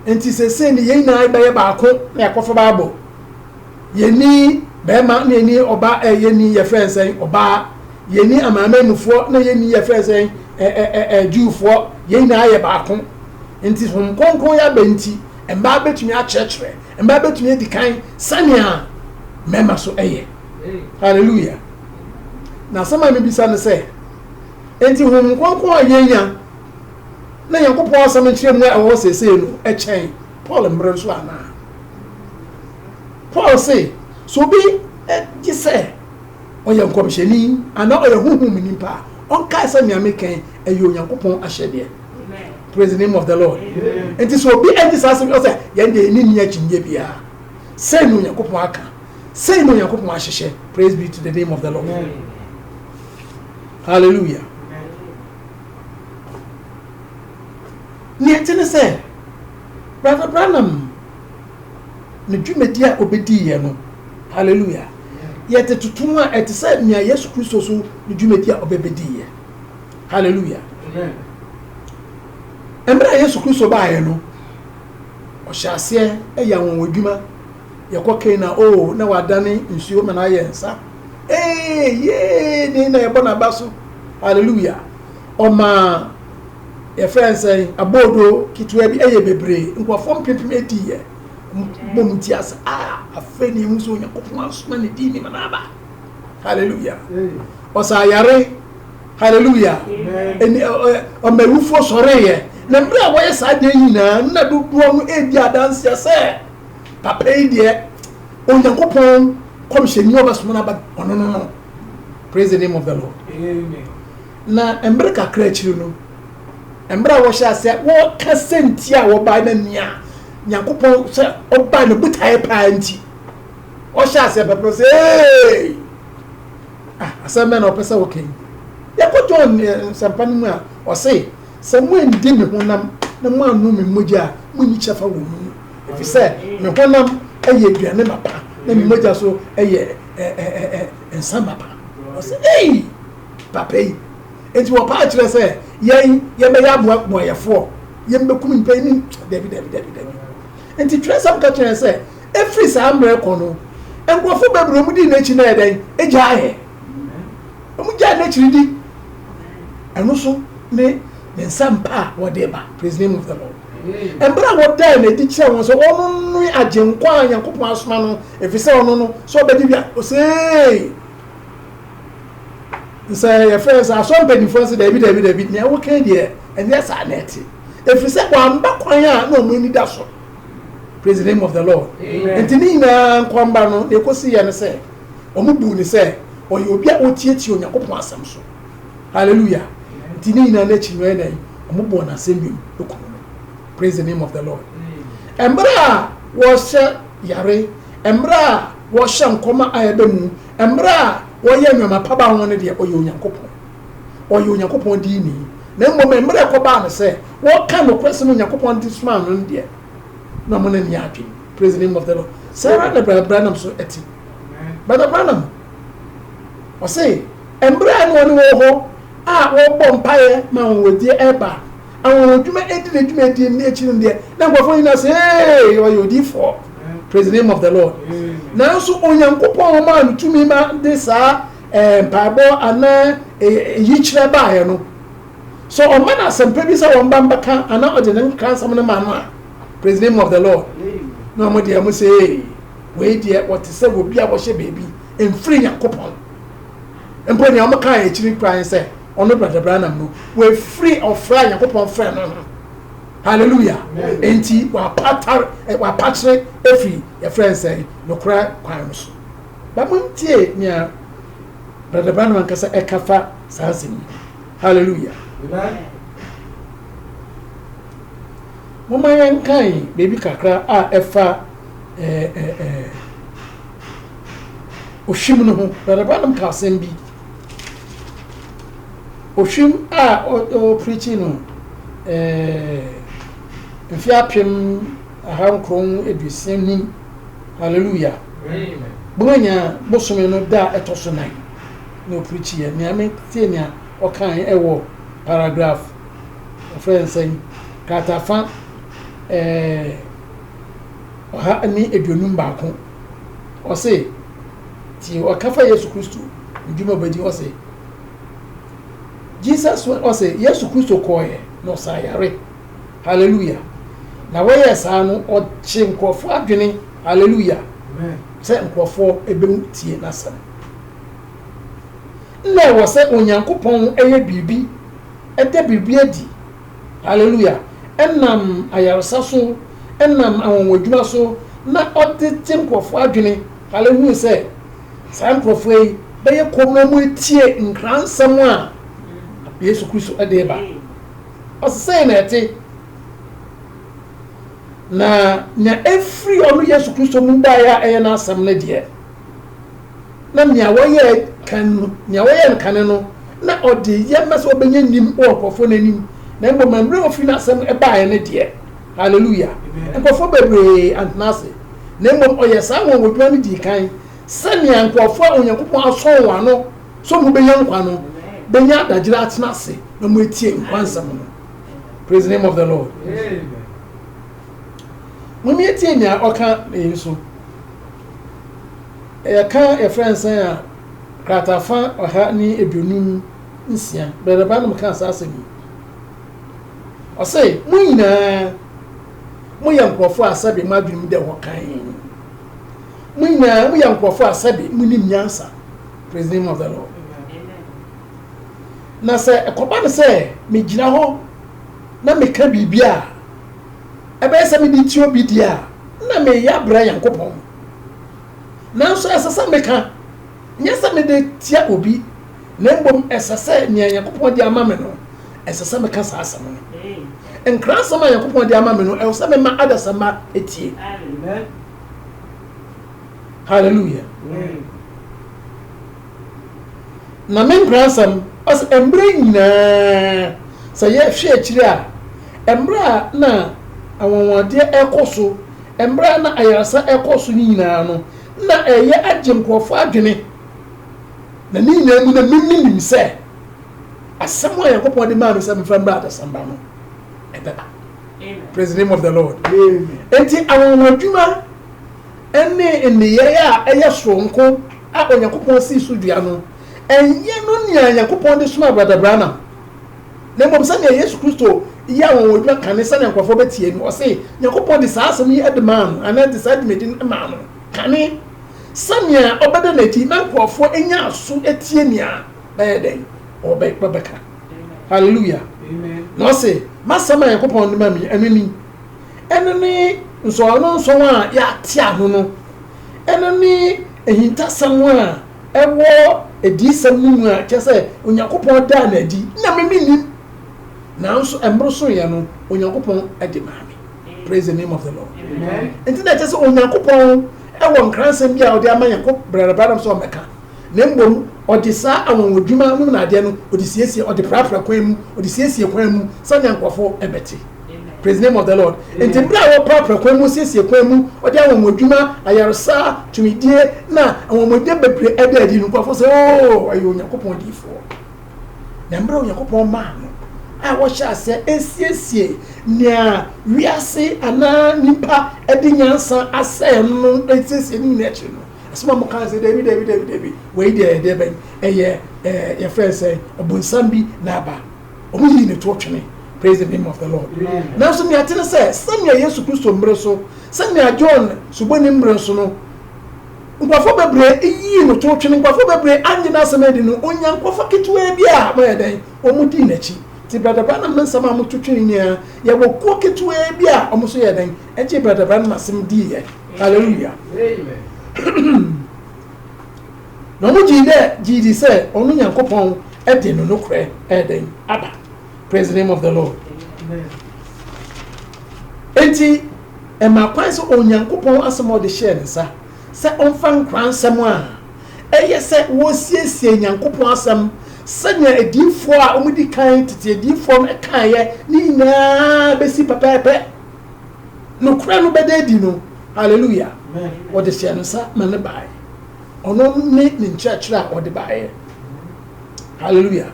nti sesei ne yɛn nyinaa bɛyɛ baako na yɛkɔfa Bible yɛni bɛrima na yɛni ɔba yɛni yɛfrɛ nsɛn ɔbaa yɛni amaamamufoɔ na yɛni yɛfrɛ nsɛn Jewfoɔ yɛn nyinaa yɛ baako nti nkɔnkɔn yɛ aba nti mmaa bɛtumi akyerɛkyerɛ mmaa bɛtumi adi kan sɛnea mmarima so ɛyɛ hallelujah na asɛm a mebisa no sɛ nti nkɔnkɔn a yɛnya na Nyankopɔn asɛm nkyerɛ mu a ɛwɔ sesei no ɛkyɛn Paul mmerɛ nso anaa Paul say so obi gye sɛ ɔyɛ nkɔmhyɛni ana ɔyɛ huhum nipa ɔnkae sɛ nea mekan ɛyɛ onyankopɔn ahyɛdeɛ praise the name of the Lord nti so obi gye saa asɛm ɔsɛ yɛn deɛ ɛni ni akyinnye biara sɛ no onyankopɔn aka sɛ no onyankopɔn ahyehyɛ praise be to the name of the Lord hallelujah nea tene sɛ Brother Branham ne dwumadi a obedi yɛ no hallelujah yɛte tutum a ɛte sɛ nea Yesu Kristo so ne dwumadi a obebedi yɛ hallelujah Embra Yesu Kristo baaye no ohyase eya won wadwuma yekɔ na o na wadane nsuo ma na yensa ye ni na yebɔ na baso hallelujah oma ye friends say abodo kitwa bi eye bebre nkofo mpepem ediye bom tiasa afeni muso Onyankopɔn asoma ne di ni manaba hallelujah osa yare hallelujah eni omewufo soreye na mbra wo yesa de nyina na dodo no edi adanse se papa idie Onyankopɔn komhyeni obasoma na ba no praise the name of the Lord amen na mbra kakra chiri no mbra wo sha se wo kasenti a wo ba na nia Nyankopɔn se oba ne butae pa anti wo sha se papa se asema na opesa okay yako John sampani mu a o se se mu ndi me honam na mu anu me mogya mu ni chefa wo mu efise me honam eye aduane mapa na me mogya so eye ensama pa o se papa yi enti wo pa kire se yen ye me ya boyefo ye me kum npa ni David enti tire sam ka kire se every samre kono enkwofo bebro mu di na chi na eden eja ahe mu ja na chiri di eno so ne nsampa whatever praise the name of the Lord embra wo da na di kire won so onu nu agenkwa Nyankopɔn asoma no efise onu no so obedi bia o say say your friends are so many friends David na wo kan die and yes are net efise kwa mba kwan a na omu ni da so praise the name of the Lord entini na nkwamba no ekosi ye ne say omu bu ni say oye obi a otietie Onyankopɔn asam so hallelujah entini na na chi no na omu bu na asem bi okuno praise the name of the Lord embra wo hye yare embra wo hye nkoma ayebemu embra wo ye nwama paba ho ne de oye Onyankopɔn di ni na mmom embra ko ba ne se wo ka no kwese no Onyankopɔn di sma no de na mo na ni atwe praise the name of the Lord Sarah the Branham so eti Brother Branham o say embra no wo ho wo bɔ mpae ma wo wodi eba awon dwuma edi ni echi nde na ngofo ina say oye odifo praise the name of the Lord now so Onyankopɔn ma ntumi ma de sa mpabo ana yichire baaye no so o man asem pe bi sa won bambaka ana ode ne kansam ne ma no a praise the name of the Lord no mo dia mo say we dia what say wo bia wo hye baby emfiri Nyankopɔn empo ni am kan echiri kran say ono Brother Branham no we free of fra Nyankopɔn fra no hallelujah enti wa patre every your friend say no cry kwan so ba mo ntie nia Brother Branham kasa ekafa sansim hallelujah amen mama yan kai baby kakra a efa oshim no ho Brother Branham ka sembi oshim a o preaching no mfiapem ahankron edusenum hallelujah amen bunya bosome no da etoso nan no preach here me ame tie nia o kan ewo paragraph friend saying katafa oha ni eduonum baako o say ti o kafa Yesu Kristo ndwuma badi o say Jesus o say Yesu Kristo koye no sayare hallelujah na we sa no o chi nkofo adwene hallelujah amen say nkofo ebem tie nasam na wo say Onyankopɔn eye bibi ede bibi adi hallelujah enam ayarsa so enam awonwadwuma so na odete nkofo adwene hallelujah say san nkofo yi be ye komna mu tie nkransam a Yesu Kristo ade ba o say na ete na every onu Yesu Kristo mu ba ya eye na asam na de na nya woye kan no na ode ye mase obenye nim okofo nanim na mbo mamre ofi na asam e ba ye ne de hallelujah nkofo bebre antnase na mbo oyesa won wodwa ne di kan sani nkofo Onyankopɔn aso wano so mu benya nkwa no benya dagira atnase na mu etie nkwansam no Praise the name of the Lord. Amen. When you tell me, okay, so a friend say, Kratafa or Hatney a bunum insia, but the bottom can't answer me. Or say, Mwina, Muyam Quafa Sabi, my dream de Wakain. Mwina, Muyam Quafa Sabi, Munim Yansa. Praise the name of the Lord. Na say, a command say, me Jinaho, na me can be beer. A better me did you be dear, na me ya Brian Copon. Now, so as a Sameka. Yes, I made the tia obi. Nembom as I said near Yakupo de Amameno, as a summer cast asam. And cross some Yakupo de Amameno, else I my other summer eti. Amen. Hallelujah. Amen. Namen Grassam, as embring na say, share chia, embra na, I want dear Ecoso, embra na ayasa Ecosunina, na a ya agent for Fagini. Na ni na mu na mimim se asamo yakopon de man se mfra brother samba no ebeba. Amen. Praise the name of the Lord. Amen. Enti awon adwuma ene ye ya eye soronko a onyakopon si so dua no enye no nia yakopon de suma brother brana na mbom se na Yesu Kristo ya awon adwuma kanisa na nkofo betie no o se yakopon de sa asem yi edman ana de sa de medin ma no kane Samia obeda neti na nkofo enya aso etie nia na den obeka. Hallelujah. Amen. No say masama yakopon de mami enani enani nso a ya tia no no enani ehinta samwa ewo edisam mu a chese onyakopon da na di na memi na nso embro so ye no onyakopon ade mami. Praise the name of the Lord. Amen. Enti na chese onyakopon ewon kransem bia odi amanyako brada so meka na mbom odi sa awon odwuma mu na de no odi siesie odi prapra kwan mu odi siesie kwan mu sanya nkofo ebeti. Praise the name of the Lord. Enti bra wo prapra kwan mu siesie kwan mu odi awon odwuma ayarsa tumidie na awon mode bebre eda adi no nkofo se oh ayo nyakopon difo na mbra nyakopon ma no a wo sha se esiesie nia wiase ana nipa edi nyansa asɛ no esiesie ni na echi no asoma mo kan se David we dey ben eye your friend say obunsambi na ba omuyi ne to twene. Praise the name of the Lord. Now so me atene say samia Yesu Kristo mbre so samia John suboni mbre so no nkofo bebre eyi no to twene nkofo bebre anyina asɛm no onyankofo ketewa bia ma yeden omudi nachi ti brother bana mensama mo twetwe ni ya wo ko ketewa bia omoso yeden eje brother bana masem di ye. Hallelujah. Amen. No mo jidi say onu nyankopon ede no nokre eden aba. Praise the name of the Lord. Amen. Enti ema kwan so onyankopon asemo de share nsa se onfan kransem a eye se wo siesie nyankopon asem sanya edifo a omudi kan tete edifo me kan ye ni na besi papepe no kra no beda di no. Hallelujah. Amen. What is share nsa mane bai ono ne church ra o de bai. Hallelujah.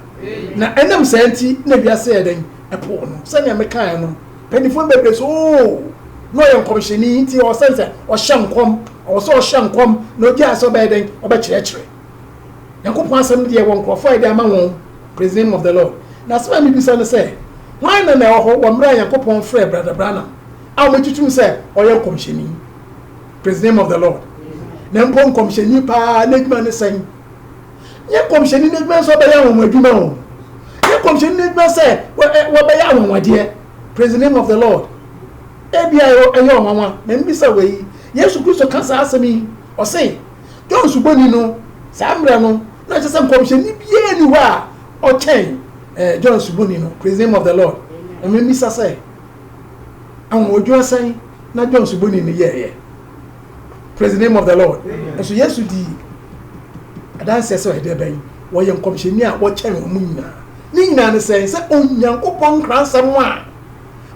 Na enam senti na biase eden epo no sanya me kan no penifo bebre so no yon komisheni nti o sense o hyankom o so hyankom no dia so beden o be kirekire yakopon asem de won krofo ide ama won. Praise the name of the Lord. Na sema mi bisa no say why na na ho wo mra yakopon frɛ brother Branham a wo tutu say o yon komisheni. Praise the name of the Lord. Na mpon komisheni pa na djuma ne san ye komisheni ne djuma so be ya won adwuma o ye komisheni ne djuma say wo be ya won wade. Praise the name of the Lord. Ebia eyo mama na mbisa we Yesu Kristo kansa asemi o say John suboni no samra no na chese komisheni bia ni wa o chen John suboni no. Praise the name of the Lord. And mbisa say an ojo asan na John suboni ni ye. Praise the name of the Lord. And so Yesu di adanse so ede ben wo ye komisheni a wo chen omu nyina ni nyina ne say onyankopon kransam a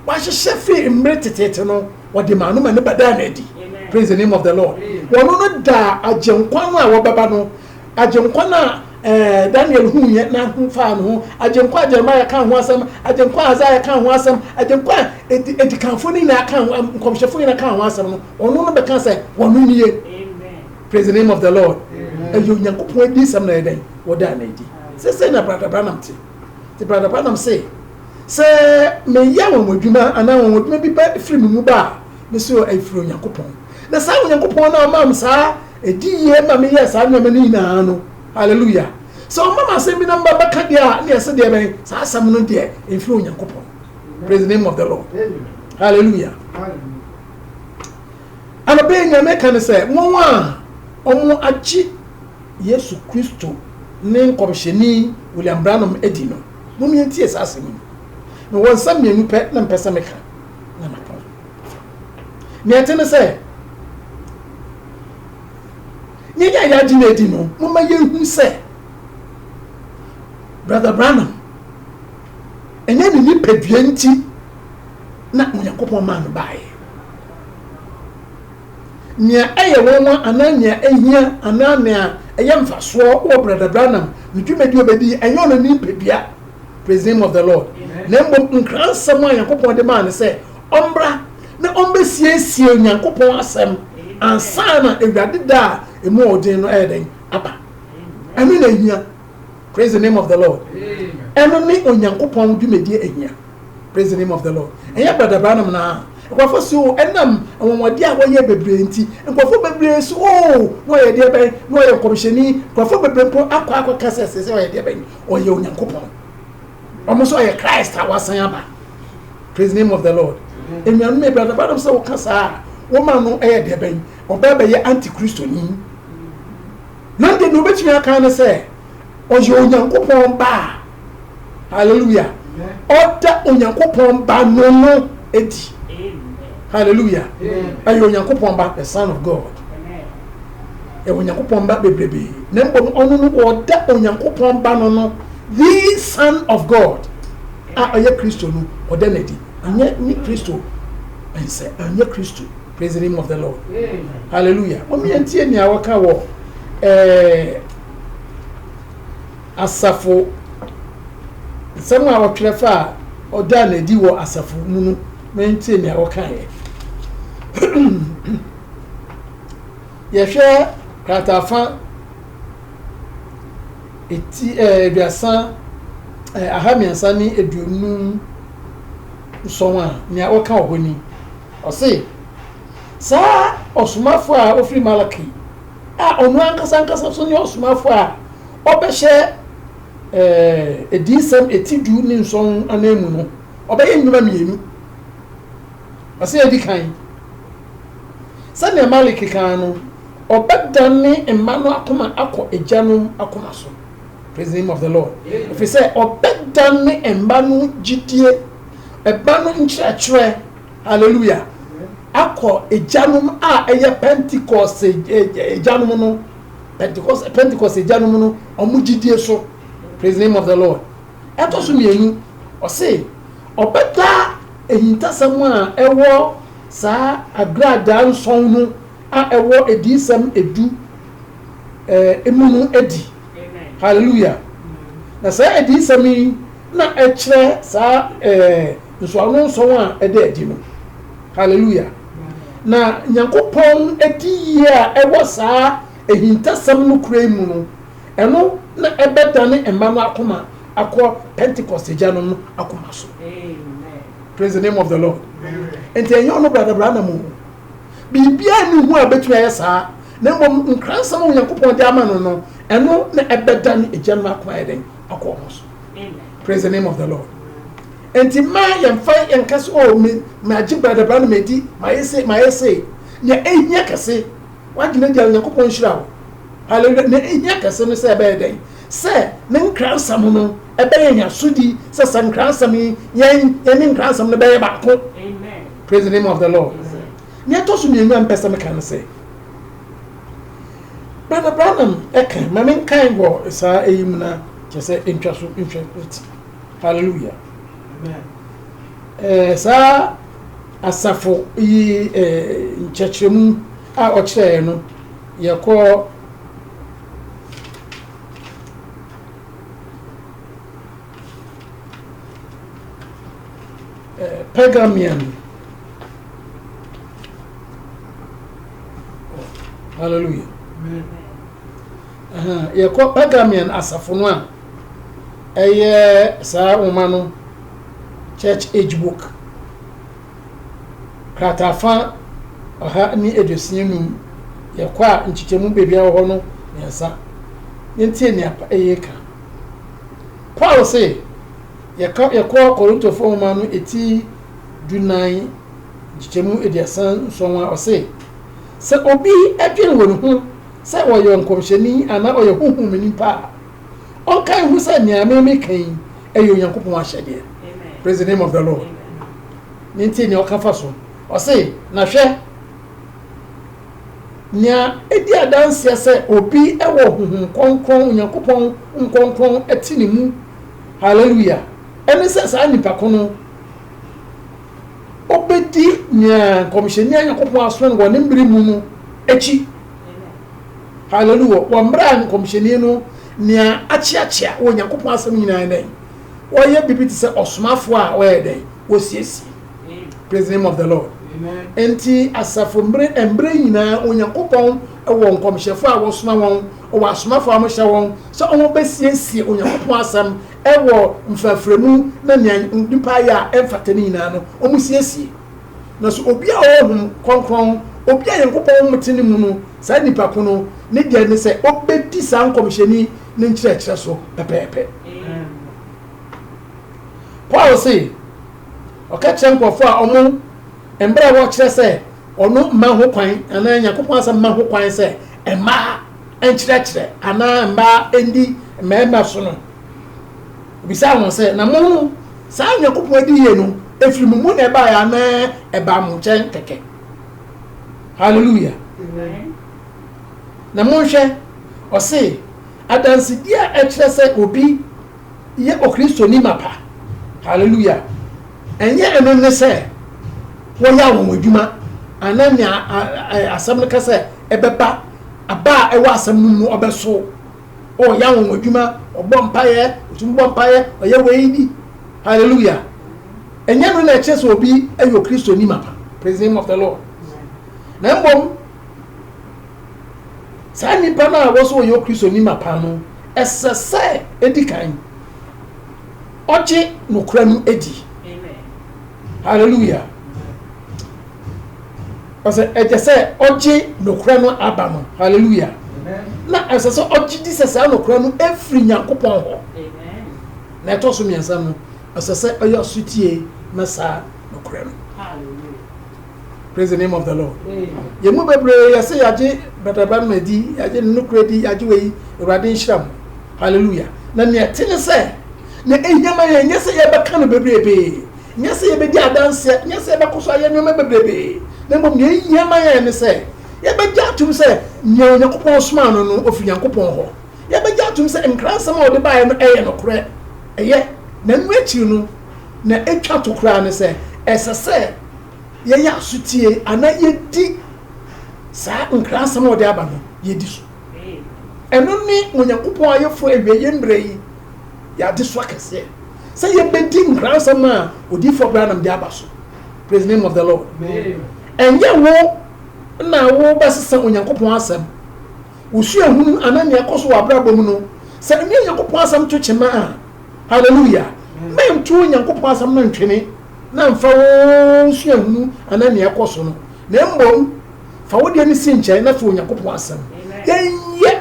wa hyehyɛ mbre tetete no wode ma no ma ne bada na di. Praise the name of the Lord. Wono no da agenkwa no a wo baba no agenkwa na Daniel hu ye na hu fa no agenkwa Jeremiah kan ho asam agenkwa Isaiah kan ho asam agenkwa edikanfo ni na kan nkomhyefo ni na kan ho asam no ono no be kan say wonu niye. Amen. Praise the name of the Lord. Ayo nyankopon di sam na eden woda na edi say na brother Branham ti brother Branham say me ya wo modwuma ana wo modwuma bi ba free mu ba me so afiro nyankopon na sa nyankopon na ma msa edi ye ma me ya sa na me ni na no. Hallelujah. So mama say me number back there na say there ben sa asam no there afiro nyankopon. Praise the name of the Lord. Hallelujah. Ana be nya me kan say mo a omo achi Yesu Kristo ne nkomhyeni William Branham edi no mo mi ntie sa asem no won sam me nu pe na mpesa me ka na ma pa me atene say ni ya di na edi no mo ma ye hu say brother Branham enye ni pedua nti na Onyankopon ma no bae nya eye won ananya ehia anania eye mfaso wo brother Branham ntumedi obedi enye ono ni pedua. Praise the name of the Lord. Na mbom nkransa mo Onyankopon de ma ne say ombra na ombesiesie Onyankopon asem ansa na ewade da emu odin no eden aba anu na ehia. Praise the name of the Lord. Enu ni Onyankopon dwumedi ehia. Praise the name of the Lord. Enya brother Branham na kwafo so enam awonwade a woye bebre nti kwafo bebre so no ye de ben no ye komisheni kwafo bebre po akwa kasa sese ye de ben oye Onyankopon omoso ye Christ awasan aba. Praise the name of the Lord. Emianu me brother Branham so kasa woman no ye de ben obaba ye antichrist ni na de no betumi aka na say oye Onyankopon ba. Hallelujah. Oda Onyankopon ba no edi. Hallelujah. Ayo Onyankopon ba the Son of God. Amen. E Onyankopon ba bebrebe. Na mbom onu no oda Onyankopon ba no the Son of God. Aye Kristo no oda na di. Anye ni Kristo. Ense anye Kristo. Praise the name of the Lord. Amen. Hallelujah. Omi entie ni awaka wo asafo sɛm a wɔtwerɛfa oda na di wo asafo nu mentie ni awaka ye. Yehwe kratafa eti biasa ahamiansa ni eduonu nsonwa ni awaka ohoni ose sa osumafo a ofri Malaki a onu ankasa so ni osumafo a obehye edisem etidu ni nson anemu no obeye nnuma mienu ase edi kan sane Malaki kan no obedane emanu akoma akọ ejanum akoma so. Praise the name of the Lord. If we say obedane emanu jidie ebanu nchachre. Hallelujah. Akọ ejanum a eye Pentecost ejanum no Pentecost ejanum no omu jidie so. Praise the name of the Lord. Eto so mienu o say obeda ehintasam a ewo sa agrada nson no a ewo edisam edu emunu edi. Amen. Hallelujah. Na sa edisam na echre sa nso anu nson a ede edi no. Hallelujah. Na Nyankopon edi ye a ewo sa ehintasam no kura mu no eno na ebedane emanu akoma akọ Pentecost ejanum no akoma so. Amen. Praise the name of the Lord. Enti enyo no brother Branham bibia ni hu abetu ayesa na mbom nkransa mo Nyankopon de ama no eno na ebedane ejanum akoma eden akọ so. Amen. Praise the name of the Lord. Enti ma yemfa yenkase me agi brother Branham edi ma yese nya ehia kase wagina dia Nyankopon hira wo. Hallelujah. Na ehia kase no se ebe den se ne nkransa mo no ebe nya sudi se sankransa mi yen nkransa mo no be ba ko. Amen. Praise the name of the Lord. Nya to so mi nya mpesa me kan se brother Branham eka ma men kan go sa eyim na che se intwaso. Hallelujah. Amen. Sa asafo yi nchechremu a o kire no ye ko Pergamian. Hallelujah. Ye ko Pergamian asafo no a eye saa umano church age book kratafa aha ni edusienum ye kwa nchichemu bebia ho no yensa yentie ni apa eyeka Paul say ye kwa Korintofo umano eti dunan nchichemu ediasan sonwa o say se obi adwen wonu ho se woyo nkomhyeni ana oyo huhumeni pa onkai hu se niame me kan eyo Yankopon ahyede. Praise the name of the Lord. Ninti ni okafa so o say na hwe nya edi adanse se obi ewo huhum konkron Yankopon nkonkron etini mu. Hallelujah. Ene se sa nipa kono obedi nya komhyeni Yankopon aso no ne mbiri mu no echi. Hallelujah. Wa mbra komhyeni no nia achiachia wo Yankopon asem nyina den wo ye bibiti se osomafo a wo ye den wo siesi. Praise the name of the Lord. Amen. Enti asafo mbre nyina wo Yankopon wo nkomhyefo a wo soma won wo asomafo a mo hye won so wo besiesie wo Yankopon asem wo mfafremu na nipa ya emfatani nyina no wo mu siesie na so obi a wo konkron obi a Yankopon mutini mu no sa nipa kono ne dia ne se obedi sa nkomhyeni ne nkyerɛkyerɛ so pepepe. Paul say okache nkofo a omo embra wo kyerɛ sɛ ono ma ho kwan ana Yankopon asɛm ma ho kwan sɛ emma enkyerɛkyerɛ ana mba endi mema so no bisa won sɛ na mo sa Yankopon di ye no efiri mu na eba ya na eba mu nkyɛn kɛkɛ. Hallelujah. Amen. Na mo hwɛ o say adansi dia ekyerɛ sɛ obi ye okristo ni mapa. Hallelujah. Enye eno ne sɛ wo ya wo adwuma ananya asɛm ne ka sɛ ebeba aba ewa asɛm mu obeso o ya wo adwuma obɔ mpaye otumbo mpaye oye weidi. Hallelujah. Enye no na ekyerɛ sɛ obi ayo okristo ni mapa. Praise the name of the Lord. Na mbom sa nipa na wo so yo Kristo ni mapa no esese edikan oje no kura no edi. Amen. Hallelujah. Ose ejese oje no kura no aba no. Hallelujah. Amen. Na esese oje di sese no kura no efri Nyankopon ho. Amen. Na to so miensa no esese oyo sutie na sa no kura no. Hallelujah. Praise the name of the Lord. Yemu bebre yase yaje betaban medi yaje nukredi yaje wei urade nhyiram. Hallelujah. Na ne tene se na enyama ye nyese ye beka no bebrebe nyese ye bedi adanse nyese ye bekoso aye no bebrebe na mbom ne enyama ye ne se ye bedi atum se nya Nyankopon soma no no ofi Nyankopon ho ye bedi atum se nkransam a ode bae no eye no kore eye na nu echi no na etwa to kra ne se esese ye ya sutie ana ye di sa nkransam ode aba no ye di so eno ni Nyankopon ayefo ewe ye mbre yi ya di so akese say ye bedi nkransam a odi for branam de aba so. Praise the name of the Lord. And ye wo na wo basesa Nyankopon asem wo su ehunu ana ne akoso wa brabo mu no say ne Nyankopon asem to chema. Hallelujah. Men to Nyankopon asem na ntwene na mfa wo su ehunu ana ne akoso no na mbom fa wo de ne si nkyɛn na fa Nyankopon asem ye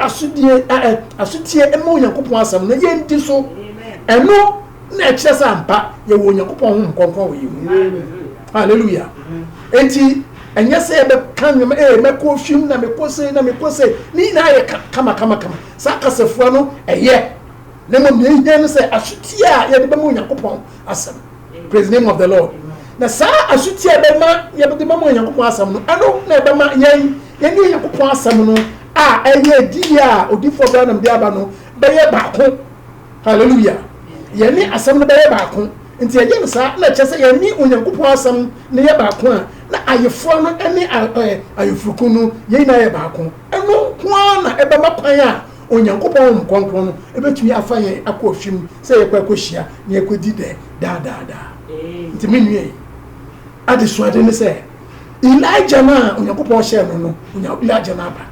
asudie ema Nyankopon asem na ye ndi so eno na ekyerɛ sɛ ampa ye wo Nyankopon ho nkonkron wo yimu. Hallelujah. Enti enye sɛ ye be kan meko hwim na mekose ni na ye kama sa kasefua no eye na mo me hia no sɛ asudie a ye de be mo Nyankopon asem. Praise the name of the Lord. Na sa asudie be ma ye de be mo Nyankopon asem no ano na be ma yen ni Nyankopon asem no a eye di a odi for branam de aba no be ye baako. Hallelujah. Ye ni asem no be ye baako nti ye ne sa na kyese ye ni Onyankopon asem ne ye baako a na ayefo no ene ayefuruku no ye na ye baako eno kwa na ebe makwan a Onyankopon nkonkron no ebetumi afa ye akofim se ye kwakohia na ye kodi de da. nti me nwie ade so ade ne sɛ Elijah na Onyankopɔn hyɛ no no Elijah na aba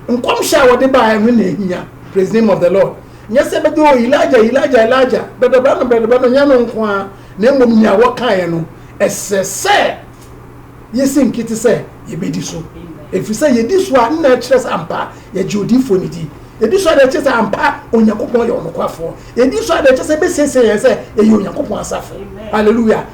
nkom hyɛ wode ba no na ehia praise the name of the Lord nya sɛ bɛde o Elijah bɛdɛba no nya no nko a na mmom nya wɔkae no ɛsɛ sɛ yɛsi nkiti sɛ yɛbɛdi so ɛfiri sɛ yɛdi so a nna kyerɛ sɛ ampa yɛgye odifo ne di yɛdi so a de kyerɛ sɛ ampa Onyankopɔn yɛ ɔnokwafoɔ yɛdi so a de kyerɛ sɛ bɛsiesie yɛn sɛ ɛyɛ Onyankopɔn asafo hallelujah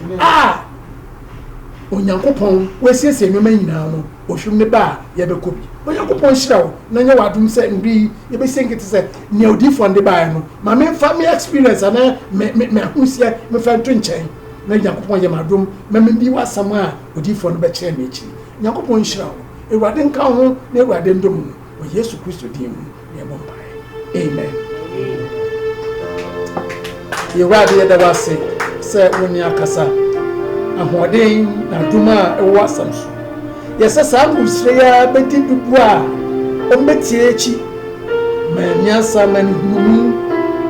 Onyankopɔn wɔasiesie nnwuma nyinaa no ohwim ne ba a yɛbɛkɔ bi Onyankopɔn hyira wo na nyɛ wadom sɛ ndui yɛbɛsie nkiti sɛ nea odifo de baeɛ no ma memfa me experience ana me ahosia mefa nto nkyɛn na Onyankopɔn yɛ madom ma membi wasɛm a odifo no bɛkyerɛ me akyiri Onyankopɔn hyira wo Ewurade nka ho na Ewurade ndom no wɔ Yesu Kristo din mu na yɛbɔ mpaeɛ amen Ewurade yɛda wo ase sɛ wo ne akasa ahoɔden na adom a ɛwɔ asɛm so yɛsɛ saa mbusire ya bɛdi dubu a ɔmbɛtie akyi ma nyansa ma ne hunumu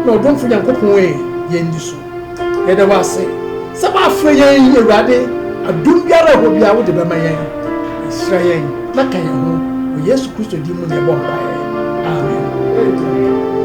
na ɔdomfo Nyankopɔn yɛndi so yɛda wo ase sɛ woafrɛ yɛn Ewurade adom biara hɔ bia wode bɛma yɛn hyira yɛn na ka yɛn ho wɔ Yesu Kristo din mu na yɛbɔ mpaeɛ amen